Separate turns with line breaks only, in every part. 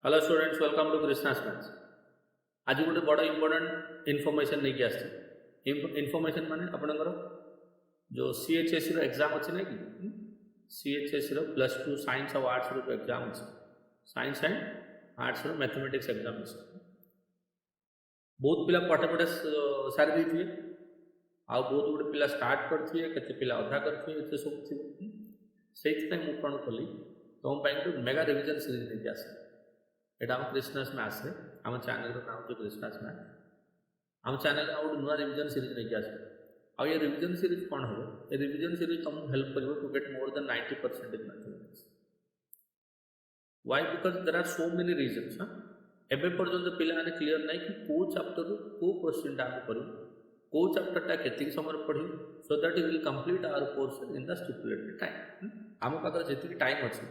Hello students, welcome to Krishna's maths. आज गोटे बड़ इंपोर्टेंट इनफॉरमेशन नहीं आसছে। इनफॉरमेशन माने आपनकर जो CHSE रो एग्जाम अच्छे ना कि CHSE रो +2 साइंस और आर्ट्स रो एग्जाम अच्छे, साइंस एंड आर्ट्स रो मैथमेटिक्स एग्जाम अच्छे। बहुत पिला पटे पटे सारी दी थी आ बहुत गुटे पिला स्टार्ट करथिए, केते पिला अधा करथिए, एते सब थी। सेहि पे मु कोन कली तुम पाई मेगा रिवीजन सीरीज नहीं आसे। एटा हम कृष्णास मैथ्स रे हम चैनल रो नाम जो कृष्णास मैथ्स हम चैनल आउट नुआ रिवीजन सीरीज नहीं आसे। आ ये रिवीजन सीरीज कौन हो? ये रिवीजन सीरीज तुमको हेल्प करिवो to get more than 90% in mathematics. Why? Because there are so many reasons. एबे पर्यंत पिला माने क्लियर नहीं कि को चैप्टर रो को क्वेश्चन टा हम करू, को चैप्टर टा केति समय पढी, so that we will complete our portion in the stipulated time. हम पाकर जेति टाइम अछि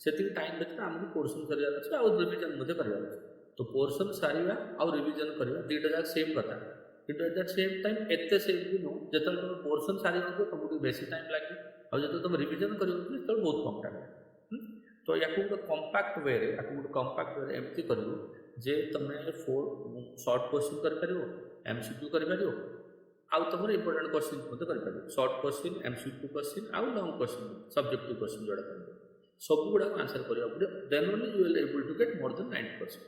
सेति टाइम भितर हमको पोर्शन करिया अछि आ रिवीजन मध्ये करिया अछि। तो पोर्शन सारिया आ रिवीजन करिया दुटा जाक सेम कथा, किंतु एट द सेम टाइम एते सेम भी नो जतल तुम पोर्शन सारिया को तुमको बेसी टाइम लागे और जतल तुम रिवीजन करियो तो बहुत कम टाइम। तो याकू गोटे कंपैक्ट वे रे एमती करियो जे तमे 4 शॉर्ट क्वेश्चन कर परियो, एमसीक्यू कर परियो आउ तुम इंपोर्टेंट क्वेश्चन मध्ये कर परियो। शॉर्ट क्वेश्चन, एमसीक्यू क्वेश्चन आउ लॉन्ग क्वेश्चन, सब्जेक्टिव क्वेश्चन जोड़ा कर सब गुड़ा आंसर करिया पड़े, then only you will able to get more than 90%।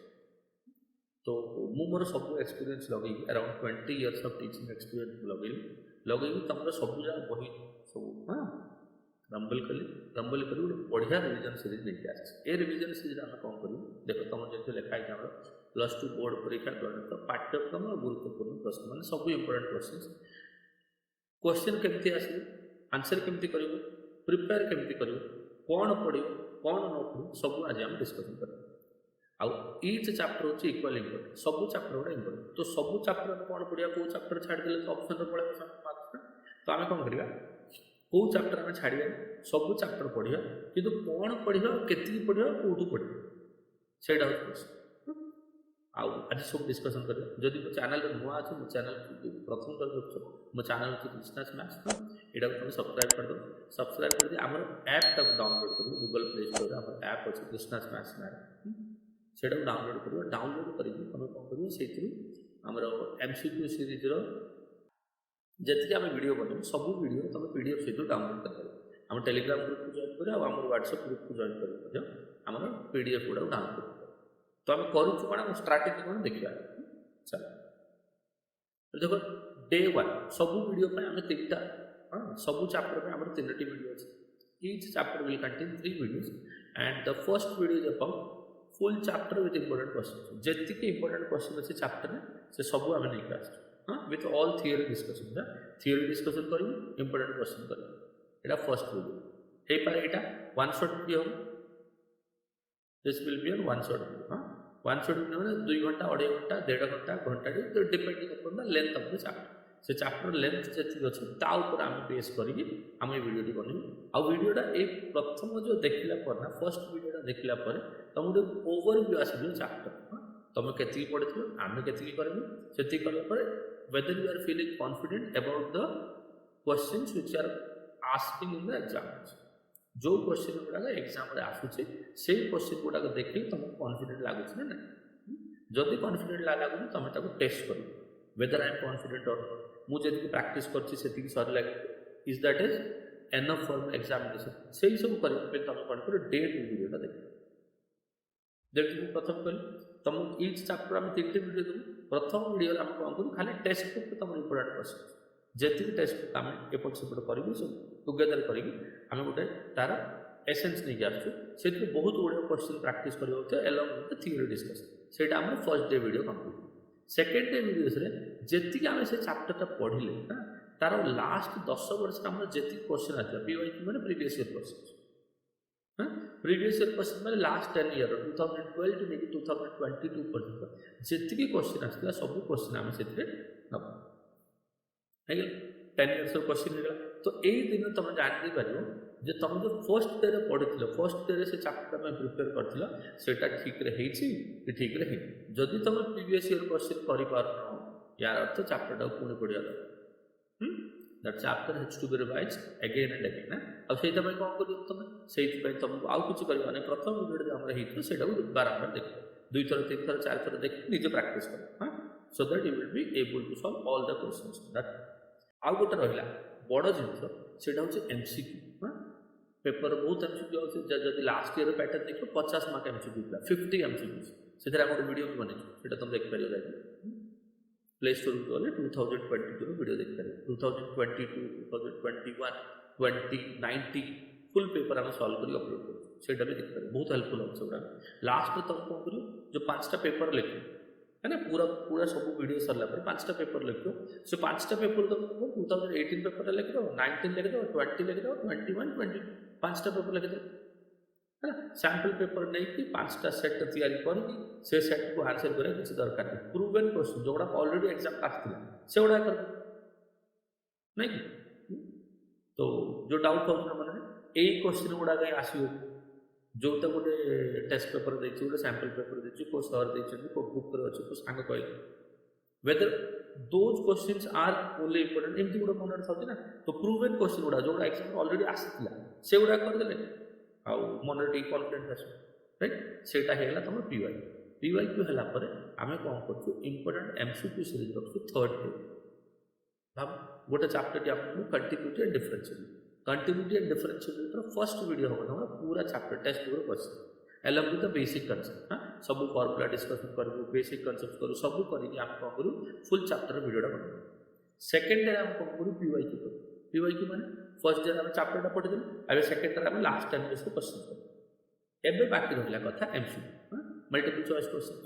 तो मु मोर सब एक्सपीरियंस लगे around 20 years of teaching experience लगे तुम सब जा बही सब रंबल करी बढ़िया रिवीजन सीरीज नहीं आसे। ए रिवीजन सीरीज आम कौन कर देख तुम जो लिखाई +2 बोर्ड परीक्षा गणित पाठ्यक्रम और गुरुत्वपूर्ण प्रश्न मान सब इंपोर्टेंट क्वेश्चन केमती आसे, आंसर केमती कर, प्रिपेयर केमती कर, कौन पढ़ो कौन न पढ़ो सब आज हम डिस्कसन कर। ईच चैप्टर होची इक्वल इंपोर्टेंट, सब चैप्टर गुड़ा इंपोर्टेंट। तो सब चैप्टर में कौन पढ़िया, को चैप्टर छाड़देले तो ऑप्शन पड़े मार्क्स। तो आम कौन करवा को चैप्टर आम छाड़िया, सब चैप्टर पढ़िया, किंतु कौन पढ़िया केति पढ़िया कौटू पढ़िया सेटा हूँ क्वेश्चन। आज सब डिस्कसन कर। जदि मो चैनल नुआ अच्छे मो चैनल प्रथम कर मो चैनल हूँ कृष्णास मैथ्स, यहाँ तुम सब्सक्राइब कर दो। सब्सक्राइब कर आम ऐप टाक डाउनलोड कर गूगल प्ले स्टोर आम ऐप अच्छे कृष्णास मैथ्स से डाउनलोड कर। डाउनलोड कर तुम कौन कर से आमर एमसीक्यू सीरीज जी आम वीडियो बन सब वीडियो तुम पीडीएफ सहित डाउनलोड कर। आम टेलीग्राम ग्रुप को जॉइन कर व्हाट्सएप ग्रुप को जॉइन कर आम पीडीएफ गुड़ा डाउनलोड कर। तो आम करूँ कौन स्ट्राटेजी कौन देखा। चलो देखो डे 1 सब वीडियो आम 3टा सब चैप्टर में आम 3टी वीडियो अच्छे। Each chapter will contain 3 videos and the first video is about full chapter with important question. जी इंपोर्टेंट क्वेश्चन अच्छे चैप्टर में से सब आम नहीं आस with all theory discussion. Theory discussion कर इंपोर्टेंट क्वेश्चन कर। यहाँ फर्स्ट वीडियो हो पारे यहाँ 1 शॉट वीडियो हो। This will be on 1 shot video. 1 shot video मैंने 2 घंटा, 2.5 घंटा, 1.5 घंटा, घंटा depending upon the length of the chapter. से चैप्टर लेंथ जी अच्छे ताऊपर आम बेस करी आम वीडियो बन वीडियोटा ये प्रथम जो देखला पर ना फर्स्ट वीडियोटा देखला पर तुम गोटे ओवरव्यू आसो चैप्टर। तुम के पढ़ी आम के करें से कलापर whether you are feeling confident about the questions which are asking in the exam. जो क्वेश्चन गुड़ाक एग्जाम आसूचे से क्वेश्चन गुड़ाक देख तुमको कॉन्फिडेंट लगुच ना जदि कॉन्फिडेंट लगुच तुम टेस्ट कर वेदर आई एम कॉन्फिडेंट और मुझे प्रैक्टिस करती सर लगे is that is enough for my examination से सब कर तुम कौन कर डे 2 वीडियो देख प्रथम कह तुम ईच चैप्टर आम 3टी वीडियो दूँ। प्रथम वीडियो आम कौन करूँ खाली टेस्ट बुक तुम इंपोर्टेंट क्वेश्चन जी टेस्ट बुक आम एपट सेपट करूँ सब टुगेदर करी आम गोटे तार एसेंस नहीं आसू से बहुत गुड़े क्वेश्चन प्रैक्टिस कर एलॉन्ग विथ थियोरी डिस्कसन से आम first day video complete. Second day videos जी आम से चैप्टर पढ़ले तार लास्ट 10 वर्ष आम जी क्वेश्चन आसा पीवाईक्यू मैंने previous year question. Previous year question मैंने लास्ट 10 ईयर 2012 टू मेबी 2022 पर्यटन जी क्वेश्चन आसाला सब क्वेश्चन आम से नब 10 इयर्स क्वेश्चन होगा। तो यही दिन तुम जान पार जे तुम जो फर्स्ट डे पढ़ी फर्स्ट डे से चैप्टर में प्रिपेयर कर ठीक रे कि ठीक रे जदि तुम प्रीवियस ईयर क्वेश्चन कर यार अर्थ चैप्टर पुणी पढ़िया that chapter has to be revised again and again. अब से कौन कर तुम से तुमको आउ किसी कर प्रथम वीडियो जो आम होता है बारंबार देख दुई थर तीन थर चार थर देख निजे प्रैक्टिस कर हाँ so that you will be able to solve all the questions that आउ गोटे रहा बड़ जिनस सेटा हूँ एमसीक्यू हाँ पेपर बहुत एमसीक्यू आदि लास्ट ईयर पैटर्न देख 50 मार्क एमसीक्यू 50 एमसीक्यू से गोटे वीडियो भी बने से तुम देखिपर जाए प्ले स्टोर को गले 2022 वीडियो देखिपारे 2022 2021 2090 फुल पेपर आम सल्व कर अपलोड कर भी देखिए बहुत हेल्पफुल हम सब लास्ट तुम कौन कर जो 5टा पेपर लिख है ना पूरा पूरा सब वीडियो सरला 5टा पेपर लिख से 5टा पेपर तुम 2018 पेपर लिखिद 19 लिखिद 20 लिखिद 21 20 5टा पेपर लिखिद है ना सैंपल पेपर नहीं 5टा सेट तैयारी करके से सेट को आंसर करा किसी दरकार नहीं प्रूवन क्वेश्चन जो ऑलरेडी एग्जाम आसला से गुड़ा कर नहीं तो जो डाउट हो मैंने यही क्वेश्चन गुड़ा कहीं आसो जो तो गोटे टेस्ट पेपर देखिए गोटे सैंपल पेपर देखिए को सर देखते को बुक अच्छे को सांग कह whether those questions are only important एमती गोटे मन था ना तो प्रूवन क्वेश्चन गुड़ा जो एग्जाम ऑलरेडी आसाला से गुड़ा करदे आउ मन कॉन्फिडेंस आस राइट से तुम पीवाई पीवाई क्यू है आम कौन कर इंपोर्टेंट एमसीक्यू सीरीज रखु थर्ड डे भाव गोटे चैप्टर टी आपको continuity and differentiability continuity and differentiability first video होगा तुम पूरा chapter text book question along with the basic concept हाँ सब फॉर्मूला डिस्कशन करूँ बेसिक कॉन्सेप्ट करूँ सब करके आम कौन करूँ फुल चैप्टर वीडियोटा बना सेकेंड डे आम कौन करूँ पीवाई क्यू करूँ पीवाई क्यू मैंने फर्स्ट डे आम चैप्टर पढ़ीदेलु अब सेकेंड डे आम लास्ट टाइम बेस क्वेश्चन करूँ एवं बाकी रहा कथा एमसीक्यू हाँ multiple choice question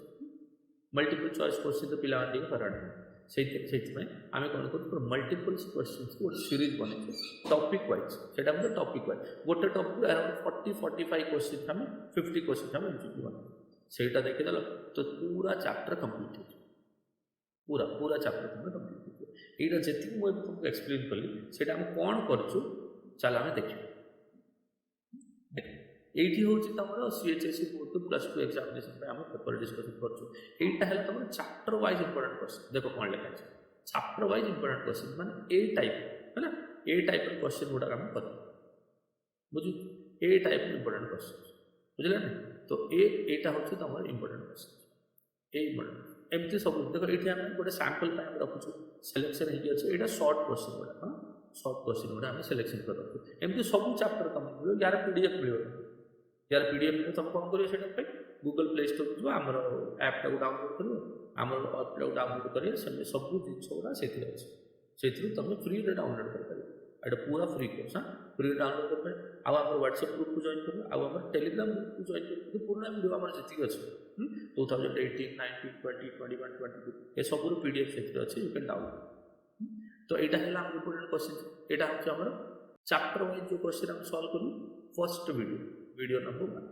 multiple choice question तो पिला हराण से आम कौन कर मल्टीपल क्वेश्चन को सीरीज बने टॉपिक वाइज से टॉपिक वाइज गोटे टॉपिक अराउंड 40-45 क्वेश्चन आम 50 क्वेश्चन आम एमसीक्यू बना से देखीदेल तो पूरा चैप्टर कंप्लीट हो पूरा पूरा चैप्टर तुम कंप्लीट हो यहाँ जी मुझे तुमको एक्सप्लेन कली से कौन करूँ चल आम देखिए ये हूँ तुम CHSE बोर्ड +2 एग्जामिनेशन आम पेपर डिस्कसन करा तुम चैप्टर वाइज इंपोर्टेंट क्वेश्चन देख कौन लिखा है चैप्टर वाइज इंपोर्टेंट क्वेश्चन माने ए टाइप है ना ए टाइप क्वेश्चन गुड़ा आम कर बुझ ए टाइप इंपोर्टेंट क्वेश्चन बुझे ना तो एटा हूँ तुम इंपोर्टेंट क्वेश्चन ए इंपोर्टेंट एमती सब देख ये आम गोटे सैंपल रखुचु सिलेक्शन होगी शॉर्ट क्वेश्चन गुड़ा हाँ शॉर्ट क्वेश्चन गुड़ा आम सिलेक्शन कर रखु एमती सब चैप्टर तुम मिले यार पीडीएफ मिले यार पीडीएफ में तुम कौन कर गूगल प्ले स्टोर जो आम ऐपटा को डाउनलोड कर आम ऐपटा को डाउनलोड कर सब जिन गुड़ा से तुम फ्री डाउनलोड कर पूरा फ्री कोर्स हाँ फ्री डाउनलोड कर आम व्हाट्सएप ग्रुप को जॉइन कर आम टेलीग्राम ग्रुप को जॉइन कर पुराना वीडियो आम जी अच्छे 2018 19 20 21 22 ये सब पीडीएफ से अच्छे यू कैन डाउनलोड तो यहाँ है आम इंपोर्टेंट क्वेश्चन यहाँ हूँ आम चैप्टर वाइज जो क्वेश्चन आम सॉल्व करूँ फर्स्ट वीडियो नंबर 1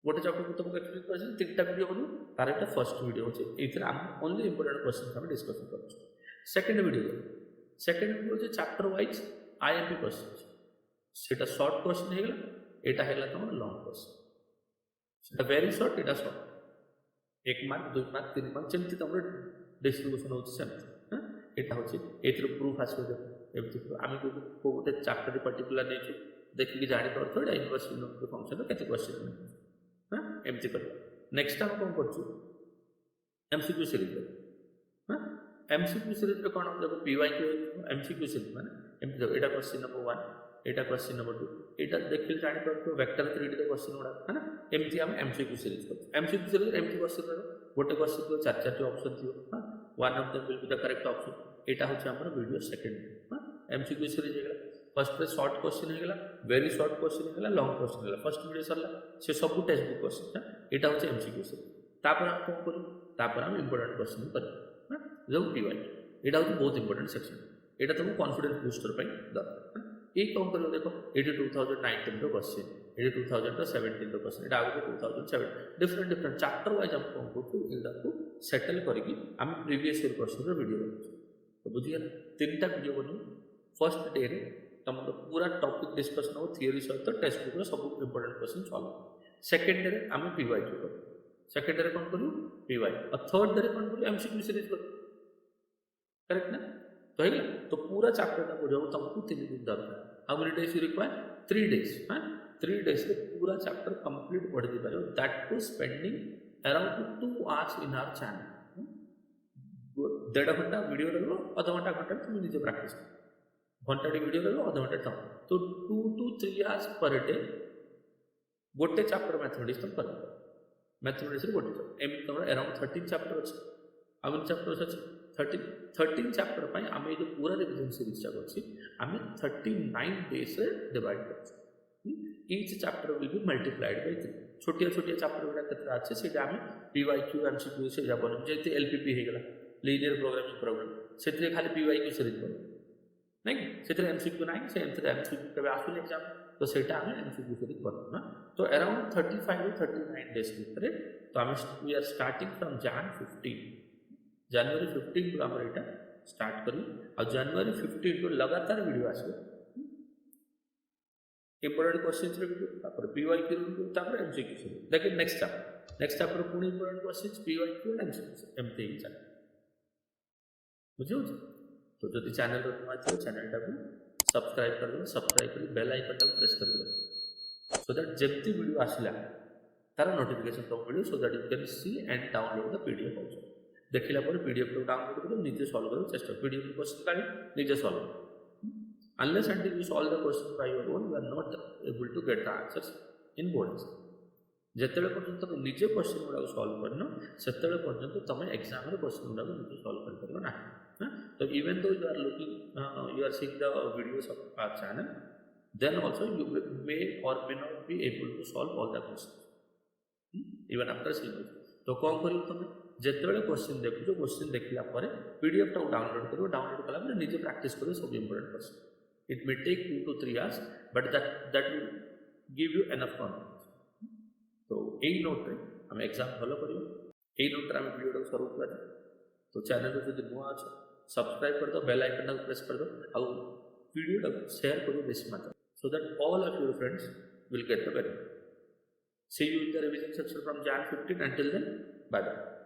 गोटे चैप्टर को तुमको एक्सप्लेन कर 3टा वीडियो बनू तार एक फर्स्ट वीडियो होचे एथरे आम ओनली इंपोर्टेंट क्वेश्चन हम डिस्कशन करूँ सेकेंड वीडियो होचे चैप्टर वाइज आईएमपी क्वेश्चन सेटा शॉर्ट क्वेश्चन हेगला एटा हेगला तुम लॉन्ग क्वेश्चन सेटा वेरी शॉर्ट एटा शॉर्ट 1 मार्क 2 मार्क 3 मार्क जमती तुम डिस्ट्रीब्यूशन होचे सेमती हाँ एटा होचे एथरे प्रूफ आसो एमती आम को गोटे चैप्टर पर्टिकुलर नहीं देखिए जापर यहाँ यूनिवर्सिटी फंक्शन के क्वेश्चन हाँ एमती कर नेक्स्ट आम कौन कर एमसीक्यू सीरीज हाँ एमसीक्यू सीरीज में कौन देखो पीवाई क्यू एमसीक्यू सीरीज मैंने एमती देखो यहाँ क्वेश्चन नंबर 1 यहाँ क्वेश्चन नंबर 2 यहाँ देखिए जापर वेक्टर 3D क्वेश्चन गुड़ा है ना एमती आम एमसीक्यू सीरीज कर एमसीक्यू सीरीज एमती क्वेश्चन रहा गोटे क्वेश्चन को 4 ऑप्शन थी हाँ 1 of them will be the correct option यहाँ हूँ आम वीडियो सेकेंड हाँ एमसीक्यू सीरीज है फर्स्ट शॉर्ट क्वेश्चन होगा वेरी शॉर्ट क्वेश्चन होगा लॉन्ग क्वेश्चन होगा फर्स्ट वीडियो सरला से सब टेक्स्ट बुक क्वेश्चन यहाँ हूँ एमसीक्यू सीरीज आम कौन करूँ आम इंपोर्टेंट क्वेश्चन कर जो पीवाई यहाँ हूँ बहुत इंपोर्टेंट सेक्शन यहाँ तुम कॉन्फिडेंस बूस्टर दरकार ये कौन कर देखो ये 2019 क्वेश्चन ये 2017 क्वेश्चन यहाँ आगे 2007 डिफरेंट चैप्टर वाइज आम कौन करूँ सेटल करके आम प्रीवियस ईयर क्वेश्चन वीडियो बनाऊँ तो बुझीगला 3टा वीडियो बनू फर्स्ट डे तुम पूरा टॉपिक डिस्कशन हो थियोरी सहित टेक्स्ट बुक सब important question solve second day आम पीवाई क्यू कर सेकेंड डे कौन करूँ पीवाई और थर्ड डे कौन करूँ एमसीक्यू सीरीज कर करेक्ट ना तो है तो पूरा चैप्टर को जो तुमको 3 दिन दरकार how many days you require 3 days हाँ 3 days रे पूरा चैप्टर कंप्लीट पढ़ी दे पारो, that to spending around 2 hours in our channel. 1.5 घंटा वीडियो रहो, आधा घंटा तुम निजे प्रैक्टिस करो, घंटा वीडियो रहो, आधा घंटा तुम, तो 2 to 3 hours पर डे गोटे चैप्टर मैथमेटिक्स तुम कर, मैथमेटिक्स गोटे चैप्टर एम तुम अराउंड 13 चैप्टर अच्छे, आम चैप्टर अच्छे 13 चैप्टर पर आम जो पूरा रिविजन सीरीज टाक अच्छी आम 39 days डिवाइड कर, each chapter will be multiplied by 3. छोटिया छोटिया चैप्टर गुड़ा केतना अच्छे से आम पीवाईक्यू एमसीक्यू से बन जैसे एलपीपी हो गला लीनियर प्रोग्रामिंग प्रोग्राम से खाली पीवाईक्यू सीरीज बन नहीं से एमसीक्यू ना से एमसीक्यू केबे आसुनी एग्जाम, तो सेटा आम एमसीक्यू सीरीज बना. तो अराउंड 35 to 39 days भितर तो आम we are starting from January 15 को आम यहाँ स्टार्ट करूँ और January 15 को लगातार वीडियो आसो, important question video PYQ video MCQ series. देखिए नेक्स्ट चैप्टर पुणी important question PYQ and MCQ एमती ही चले बुझे. तो जो चैनल नुआ थो चैनल टाक सब्सक्राइब कर दो, सब्सक्राइब कर बेल आइकन टाक प्रेस कर दो, सो दैट जब वीडियो आसला तार नोटिफिकेशन तुम मिले, सो that you can see and download the PDF also. देखला पर पीडीएफ को डाउनलोड कर निजे सॉल्व कर चेष्टा, पीडीएफ क्वेश्चन काढी निजे solve. Unless and you solve the question by your own, you are not able to get the answers in board exam. जिते पर्यटन तुम निजे क्वेश्चन गुड़ा सॉल्व करन से पर्यटन तुम एग्जाम क्वेश्चन गुड़ा निजे सॉल्व कर ना. तो even though you are looking you are seeing the videos of our channel, then also you may or may not be able to solve all the questions even after syllabus. तो कौन करियो तुम जेतेबेले question देखो, question देखला परे PDF टा download करो, download कला पर निजे प्रैक्टिस करो सब important question. It may take 2 to 3 hours but that will give you enough confidence. तो यही नोट रे हम एग्जाम भलो करियो, यही नोट रे हम वीडियो टा शुरू कर. तो चैनल को जदि नुआ छ सब्सक्राइब कर दो, बेल आइकन टा प्रेस कर दो और वीडियो टा शेयर करो बेसी मात्रा, so that all of your friends will get the benefit. See you in the revision section from Jan 15. Until then, bye bye.